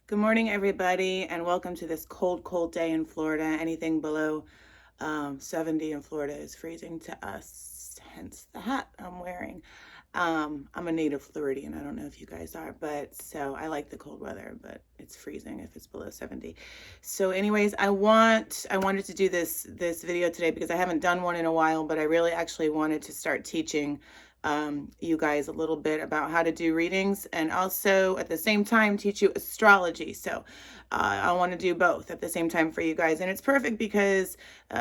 Good morning, everybody, and welcome to this cold, cold day in Florida. Anything below 70 in Florida is freezing to us, hence the hat I'm wearing. I'm a native Floridian. I don't know if you guys are, but so I like the cold weather, but it's freezing if it's below 70. So anyways, I wanted to do this video today because I haven't done one in a while, but I really actually wanted to start teaching you guys a little bit about how to do readings and also at the same time teach you astrology. So I want to do both at the same time for you guys, and it's perfect because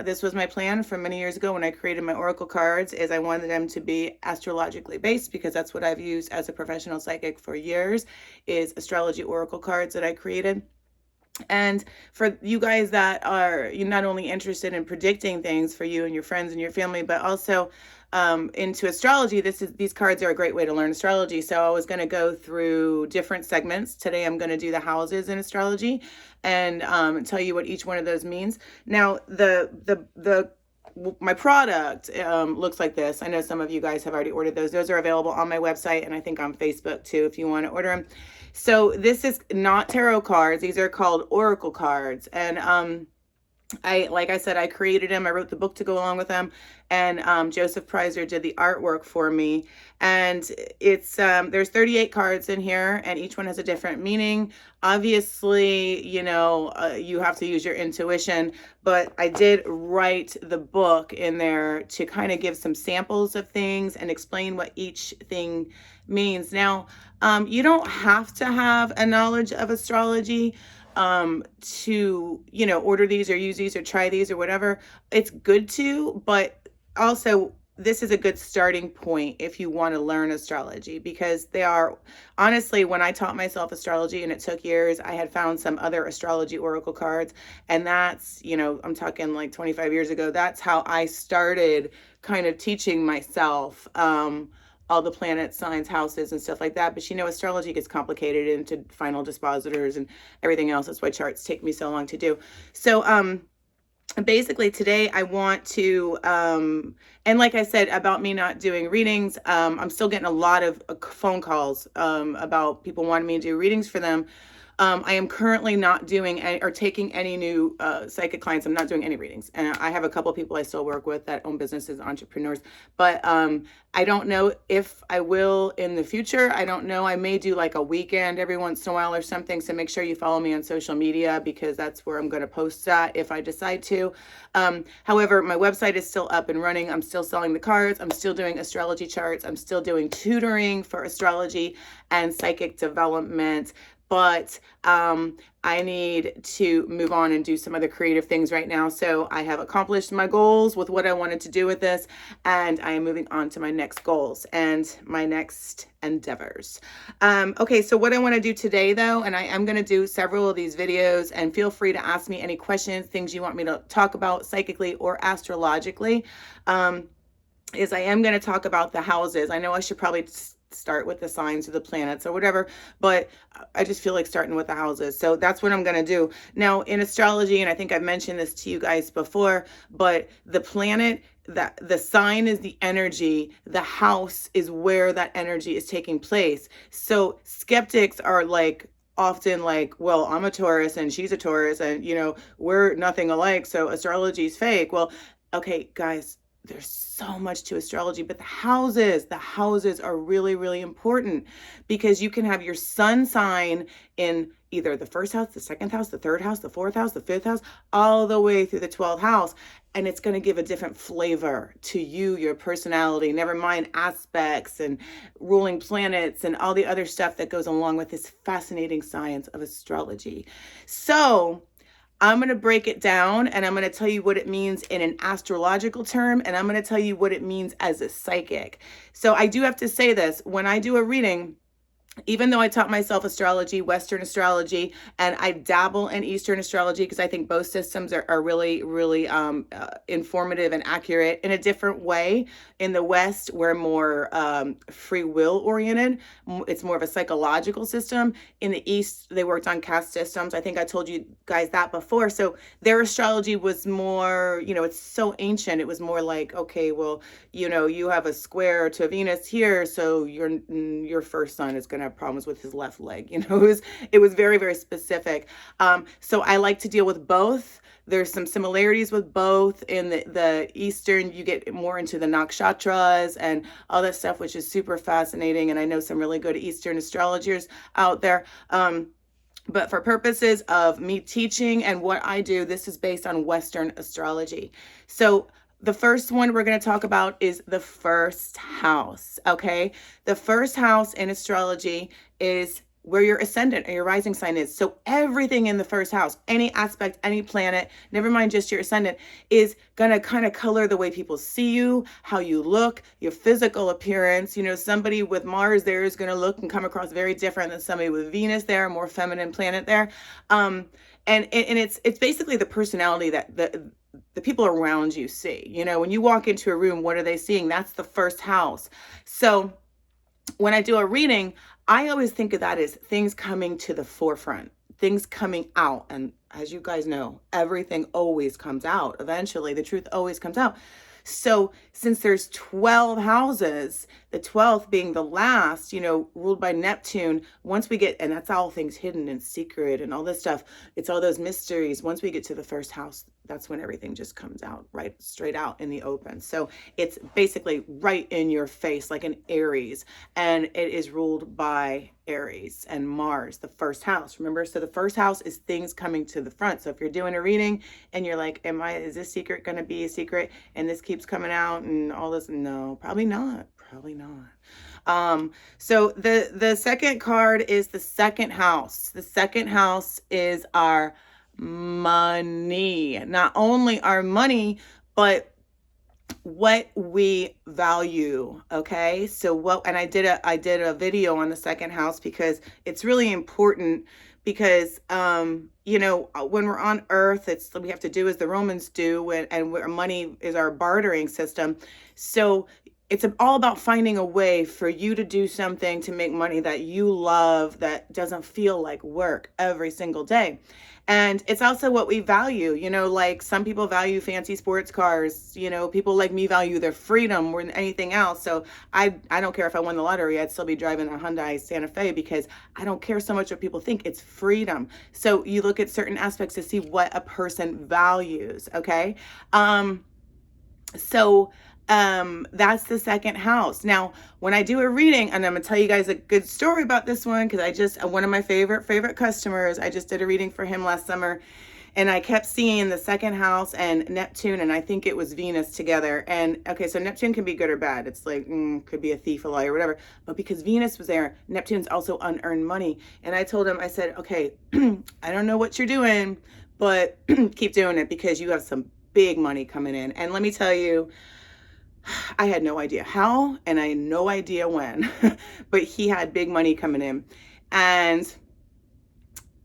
this was my plan from many years ago when I created my oracle cards. Is I wanted them to be astrologically based because that's what I've used as a professional psychic for years, is astrology oracle cards that I created. And for you guys that are you not only interested in predicting things for you and your friends and your family, but also into astrology, these cards are a great way to learn astrology. So I was going to go through different segments. Today I'm going to do the houses in astrology and tell you what each one of those means. Now, my product looks like this. I know some of you guys have already ordered those. Those are available on my website and I think on Facebook too if you want to order them. So this is not tarot cards. These are called oracle cards. And like I said, I created them. I wrote the book to go along with them, and Joseph Preiser did the artwork for me. And it's there's 38 cards in here, and each one has a different meaning. Obviously, you have to use your intuition, but I did write the book in there to kind of give some samples of things and explain what each thing means. Now, you don't have to have a knowledge of astrology to, order these or use these or try these or whatever. It's good to, but also this is a good starting point if you want to learn astrology, because they are, honestly, when I taught myself astrology and it took years, I had found some other astrology oracle cards, and that's, I'm talking like 25 years ago. That's how I started kind of teaching myself all the planets, signs, houses, and stuff like that. But astrology gets complicated into final dispositors and everything else. That's why charts take me so long to do. So basically today I want to and like I said about me not doing readings, I'm still getting a lot of phone calls about people wanting me to do readings for them. I am currently not doing or taking any new psychic clients. I'm not doing any readings. And I have a couple of people I still work with that own businesses, entrepreneurs. But I don't know if I will in the future. I don't know. I may do like a weekend every once in a while or something. So make sure you follow me on social media because that's where I'm going to post that if I decide to. However, my website is still up and running. I'm still selling the cards. I'm still doing astrology charts. I'm still doing tutoring for astrology and psychic development. But I need to move on and do some other creative things right now. So I have accomplished my goals with what I wanted to do with this, and I am moving on to my next goals and my next endeavors. Okay, so what I want to do today, though, and I am going to do several of these videos, and feel free to ask me any questions, things you want me to talk about psychically or astrologically, is I am going to talk about the houses. I know I should probably start with the signs of the planets or whatever, but I just feel like starting with the houses. So that's what I'm going to do. Now, in astrology, and I think I've mentioned this to you guys before, but the planet, that the sign is the energy, the house is where that energy is taking place. So skeptics are like often like, well, I'm a Taurus and she's a Taurus and we're nothing alike, so astrology is fake. Well, okay, guys, there's so much to astrology, but the houses are really, really important because you can have your sun sign in either the first house, the second house, the third house, the fourth house, the fifth house, all the way through the 12th house. And it's going to give a different flavor to you, your personality, never mind aspects and ruling planets and all the other stuff that goes along with this fascinating science of astrology. So I'm going to break it down and I'm going to tell you what it means in an astrological term, and I'm going to tell you what it means as a psychic. So I do have to say this, when I do a reading, even though I taught myself astrology, Western astrology, and I dabble in Eastern astrology because I think both systems are really, really informative and accurate in a different way. In the West, we're more free will oriented. It's more of a psychological system. In the East, they worked on caste systems. I think I told you guys that before. So their astrology was more, it's so ancient. It was more like, okay, well, you have a square to Venus here, so your first son is going gonna have problems with his left leg. It was very, very specific. So I like to deal with both. There's some similarities with both. In the Eastern, you get more into the nakshatras and all that stuff, which is super fascinating. And I know some really good Eastern astrologers out there. But for purposes of me teaching and what I do, this is based on Western astrology. So the first one we're going to talk about is the first house, okay? The first house in astrology is where your ascendant or your rising sign is. So everything in the first house, any aspect, any planet, never mind just your ascendant, is going to kind of color the way people see you, how you look, your physical appearance. Somebody with Mars there is going to look and come across very different than somebody with Venus there, a more feminine planet there. And it's basically the personality that the people around you see. When you walk into a room, what are they seeing? That's the first house. So when I do a reading, I always think of that as things coming to the forefront, things coming out. And as you guys know, everything always comes out. Eventually, the truth always comes out. So since there's 12 houses, the 12th being the last, ruled by Neptune, once we get, and that's all things hidden and secret and all this stuff, it's all those mysteries. Once we get to the first house, that's when everything just comes out, right straight out in the open. So it's basically right in your face, like an Aries, and it is ruled by Aries and Mars, the first house. Remember, so the first house is things coming to the front. So if you're doing a reading and you're like, is this secret going to be a secret? And this keeps coming out and all this? No, probably not. Probably not. So the second card is the second house. The second house is our money. Not only our money, but what we value. Okay. So and I did a video on the second house because it's really important, because when we're on earth, we have to do as the Romans do, and where money is our bartering system. So it's all about finding a way for you to do something to make money that you love, that doesn't feel like work every single day. And it's also what we value, like some people value fancy sports cars, people like me value their freedom more than anything else. So I don't care if I won the lottery, I'd still be driving a Hyundai Santa Fe, because I don't care so much what people think. It's freedom. So you look at certain aspects to see what a person values. Okay. That's the second house. Now, when I do a reading, and I'm gonna tell you guys a good story about this one, because one of my favorite customers, I just did a reading for him last summer, and I kept seeing the second house and Neptune, and I think it was Venus together. And okay, so Neptune can be good or bad. It's like, could be a thief, a liar, whatever. But because Venus was there, Neptune's also unearned money. And I told him, I said, okay, I don't know what you're doing, but keep doing it, because you have some big money coming in. And let me tell you, I had no idea how, and I had no idea when, but he had big money coming in. And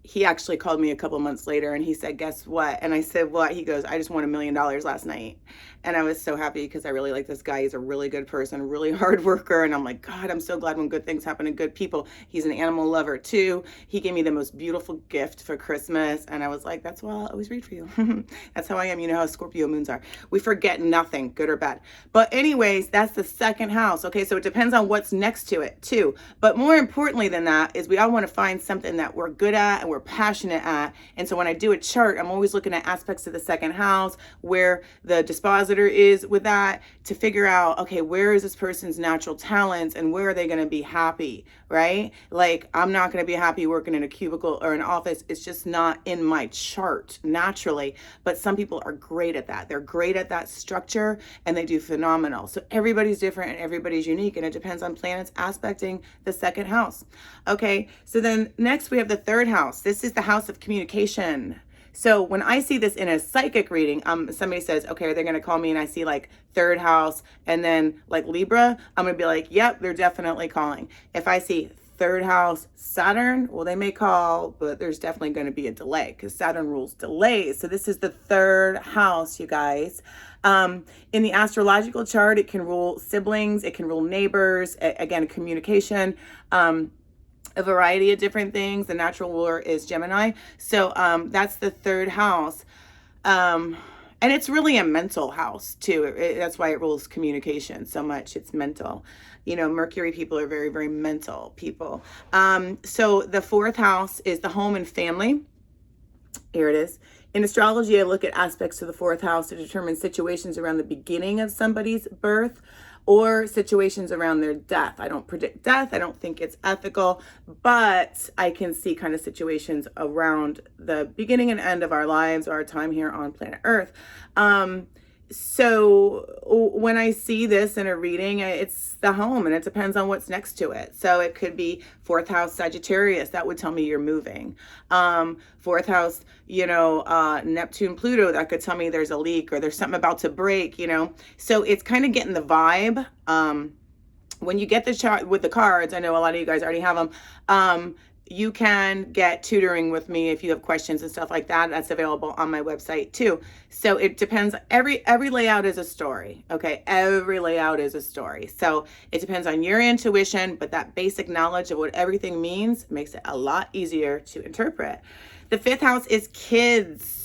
he actually called me a couple months later and he said, guess what? And I said, what? He goes, I just won $1 million last night. And I was so happy, because I really like this guy. He's a really good person, really hard worker. And I'm like, God, I'm so glad when good things happen to good people. He's an animal lover too. He gave me the most beautiful gift for Christmas. And I was like, that's why I'll always read for you. That's how I am. You know how Scorpio moons are. We forget nothing, good or bad. But anyways, that's the second house. Okay, so it depends on what's next to it too. But more importantly than that is we all want to find something that we're good at and we're passionate at. And so when I do a chart, I'm always looking at aspects of the second house, where the dispositor is with that, to figure out, okay, where is this person's natural talents and where are they going to be happy, right? Like, I'm not going to be happy working in a cubicle or an office. It's just not in my chart naturally. But some people are great at that. They're great at that structure and they do phenomenal. So everybody's different and everybody's unique, and it depends on planets aspecting the second house. Okay, so then next we have the third house. This is the house of communication. So when I see this in a psychic reading, somebody says, okay, they're going to call me, and I see like third house and then like Libra, I'm going to be like, yep, they're definitely calling. If I see third house Saturn, well, they may call, but there's definitely going to be a delay, because Saturn rules delays. So this is the third house, you guys. In the astrological chart, it can rule siblings, it can rule neighbors, again, communication, a variety of different things. The natural ruler is Gemini. So that's the third house. And it's really a mental house too. That's why it rules communication so much. It's mental. You know, Mercury people are very, very mental people. So the fourth house is the home and family. Here it is. In astrology, I look at aspects to the fourth house to determine situations around the beginning of somebody's birth or situations around their death. I don't predict death. I don't think it's ethical, but I can see kind of situations around the beginning and end of our lives, our time here on planet Earth. So when I see this in a reading, it's the home and it depends on what's next to it. So it could be fourth house Sagittarius. That would tell me you're moving. Fourth house, Neptune, Pluto, that could tell me there's a leak or there's something about to break, So it's kind of getting the vibe. When you get the chart with the cards, I know a lot of you guys already have them. You can get tutoring with me if you have questions and stuff like that. That's available on my website too. So it depends. Every layout is a story. Okay. Every layout is a story. So it depends on your intuition, but that basic knowledge of what everything means makes it a lot easier to interpret. The fifth house is kids.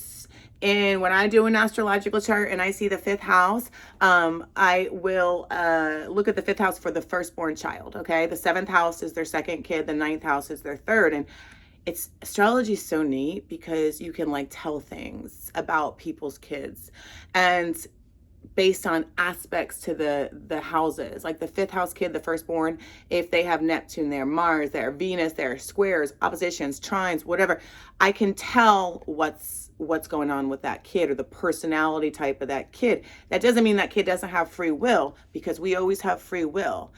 And when I do an astrological chart and I see the fifth house, I will look at the fifth house for the firstborn child, okay? The seventh house is their second kid. The ninth house is their third. And astrology is so neat because you can tell things about people's kids. And based on aspects to the houses, like the fifth house kid, the firstborn, if they have Neptune there, Mars there, Venus there, squares, oppositions, trines, whatever, I can tell what's going on with that kid or the personality type of that kid. That doesn't mean that kid doesn't have free will, because we always have free will.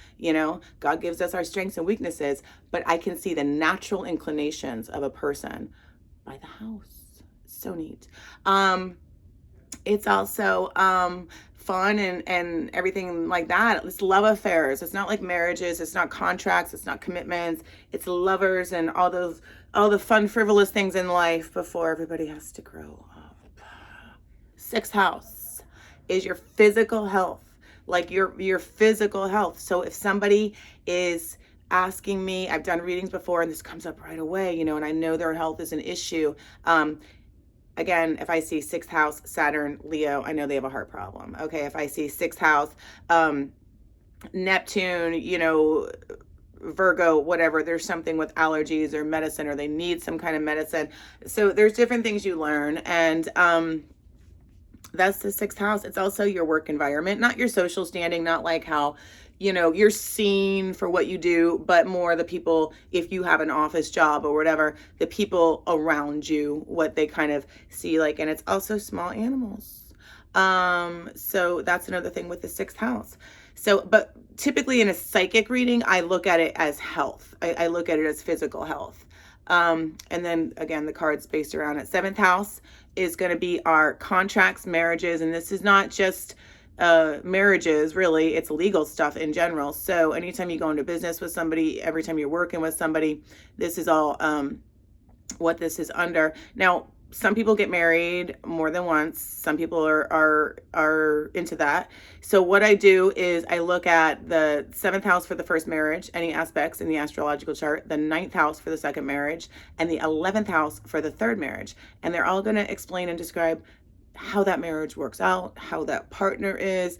God gives us our strengths and weaknesses, but I can see the natural inclinations of a person by the house. So neat. It's also fun and everything like that. It's love affairs. It's not like marriages. It's not contracts. It's not commitments. It's lovers and all the fun, frivolous things in life before everybody has to grow up. Sixth house is your physical health, like your physical health. So if somebody is asking me, I've done readings before and this comes up right away, and I know their health is an issue. Again, if I see sixth house, Saturn, Leo, I know they have a heart problem. Okay, if I see sixth house, Neptune, Virgo, whatever, there's something with allergies or medicine, or they need some kind of medicine. So there's different things you learn. And that's the sixth house. It's also your work environment, not your social standing, not like how you're seen for what you do, but more the people, if you have an office job or whatever, the people around you, what they kind of see like, and it's also small animals. So that's another thing with the sixth house. So, but typically in a psychic reading, I look at it as health. I look at it as physical health. And then again, the cards based around it. Seventh house is going to be our contracts, marriages, and this is not just marriages, really, it's legal stuff in general. So anytime you go into business with somebody, every time you're working with somebody, this is all what this is under. Now, some people get married more than once. Some people are into that. So what I do is I look at the seventh house for the first marriage, any aspects in the astrological chart, the ninth house for the second marriage, and the 11th house for the third marriage. And they're all going to explain and describe how that marriage works out, how that partner is,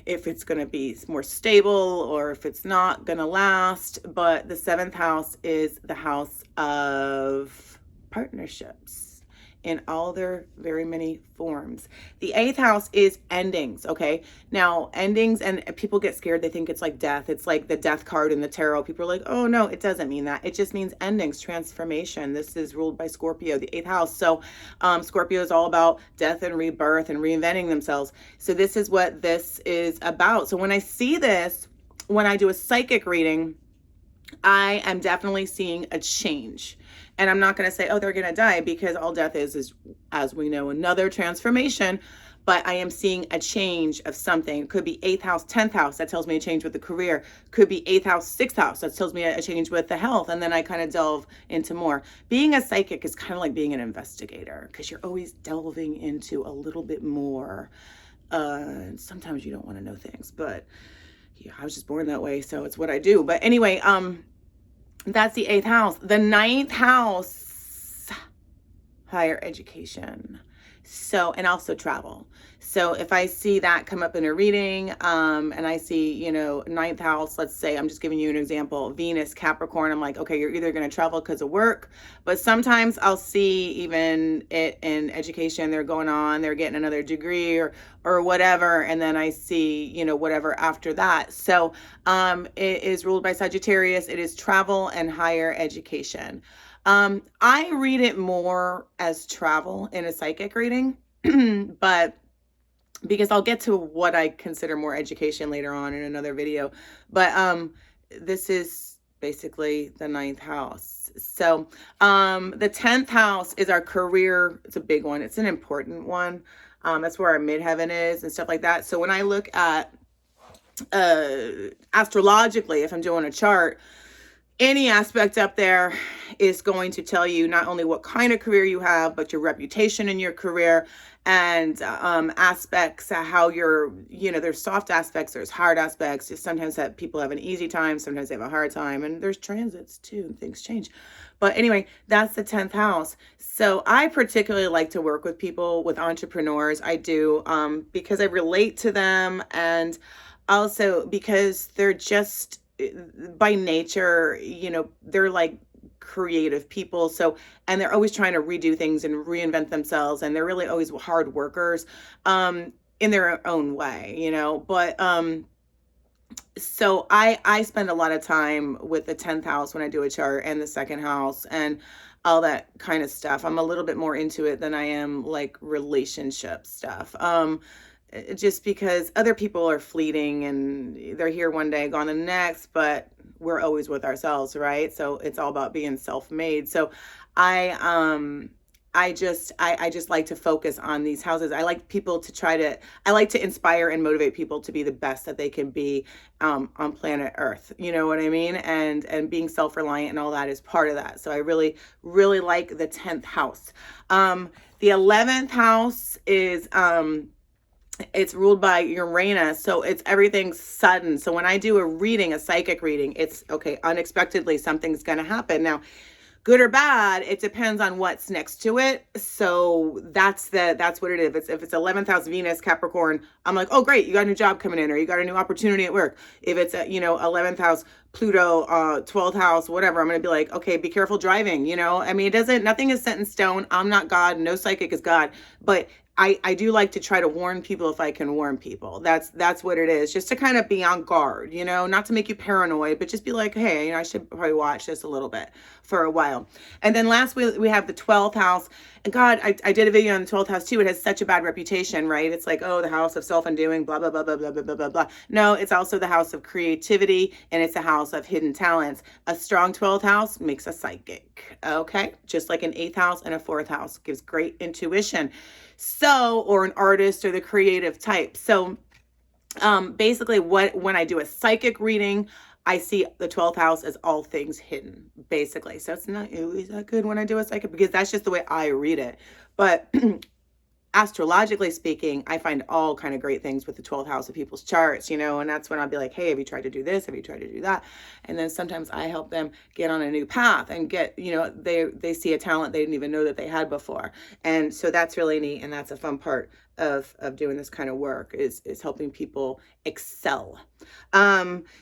if it's going to be more stable or if it's not going to last. But the seventh house is the house of partnerships in all their very many forms. The eighth house is endings. Okay. Now endings, and people get scared. They think it's like death. It's like the death card in the tarot. People are like, oh no, it doesn't mean that. It just means endings, transformation. This is ruled by Scorpio, the eighth house. So Scorpio is all about death and rebirth and reinventing themselves. So this is what this is about. So when I see this, when I do a psychic reading, I am definitely seeing a change. And I'm not going to say, oh, they're going to die, because all death is, as we know, another transformation. But I am seeing a change of something. It could be 8th house, 10th house. That tells me a change with the career. Could be 8th house, 6th house. That tells me a change with the health. And then I kind of delve into more. Being a psychic is kind of like being an investigator, because you're always delving into a little bit more. Sometimes you don't want to know things, but yeah, I was just born that way. So it's what I do. But anyway, that's the 8th house. The 9th house, higher education. So, and also travel. So if I see that come up in a reading, and I see, you know, ninth house, let's say, I'm just giving you an example, Venus, Capricorn, I'm like, okay, you're either going to travel because of work, but sometimes I'll see even it in education, they're going on, they're getting another degree or whatever. And then I see, you know, whatever after that. So, it is ruled by Sagittarius. It is travel and higher education. I read it more as travel in a psychic reading, but because I'll get to what I consider more education later on in another video. But this is basically the ninth house. So the 10th house is our career. It's a big one. It's an important one. That's where our midheaven is and stuff like that. So when I look at astrologically, if I'm doing a chart, any aspect up there is going to tell you not only what kind of career you have, but your reputation in your career, and aspects, how you're, you know, there's soft aspects, there's hard aspects. Just sometimes that people have an easy time, sometimes they have a hard time, and there's transits too, and things change. But anyway, that's the 10th house. So I particularly like to work with people, with entrepreneurs. I do, because I relate to them, and also because they're just, by nature, you know, they're like creative people. So, and they're always trying to redo things and reinvent themselves. And they're really always hard workers, in their own way, you know, but, so I spend a lot of time with the 10th house when I do a chart, and the second house and all that kind of stuff. I'm a little bit more into it than I am like relationship stuff. Just because other people are fleeting and they're here one day, gone the next, but we're always with ourselves, right? So it's all about being self-made. So I just like to focus on these houses. I like people to I like to inspire and motivate people to be the best that they can be, on planet Earth. You know what I mean? And being self-reliant and all that is part of that. So I really, really like the 10th house. The 11th house is, it's ruled by Uranus, so it's everything sudden. So when I do a reading, a psychic reading, it's okay, unexpectedly something's going to happen. Now, good or bad, it depends on what's next to it. So that's what it is. If it's 11th house Venus Capricorn, I'm like, oh great, you got a new job coming in, or you got a new opportunity at work. If it's a, you know, 11th house Pluto, 12th house, whatever, I'm going to be like, okay, be careful driving. You know, I mean, nothing is set in stone. I'm not God. No psychic is God, but I do like to try to warn people if I can warn people. That's what it is, just to kind of be on guard, you know, not to make you paranoid, but just be like, hey, you know, I should probably watch this a little bit for a while. And then last we have the 12th house. And God, I did a video on the 12th house too. It has such a bad reputation, right? It's like, oh, the house of self-undoing, blah, blah, blah, blah, blah, blah, blah, blah, blah. No, it's also the house of creativity, and it's a house of hidden talents. A strong 12th house makes a psychic, okay? Just like an 8th house and a 4th house gives great intuition. So, or an artist or the creative type. So, basically when I do a psychic reading, I see the 12th house as all things hidden, basically. So it's not always that good when I do a psychic, because that's just the way I read it. But astrologically speaking, I find all kind of great things with the 12th house of people's charts, you know, and that's when I'll be like, hey, have you tried to do this? Have you tried to do that? And then sometimes I help them get on a new path and get, you know, they see a talent they didn't even know that they had before. And so that's really neat. And that's a fun part of doing this kind of work, is helping people excel.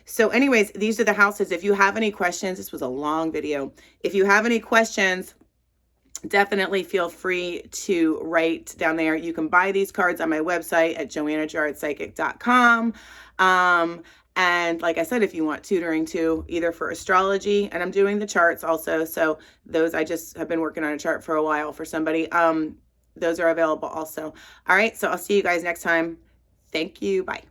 So anyways, these are the houses. If you have any questions, this was a long video. If you have any questions, definitely feel free to write down there. You can buy these cards on my website at joannagerardpsychic.com. And like I said, if you want tutoring too, either for astrology, and I'm doing the charts also. So those, I just have been working on a chart for a while for somebody. Those are available also. All right. So I'll see you guys next time. Thank you. Bye.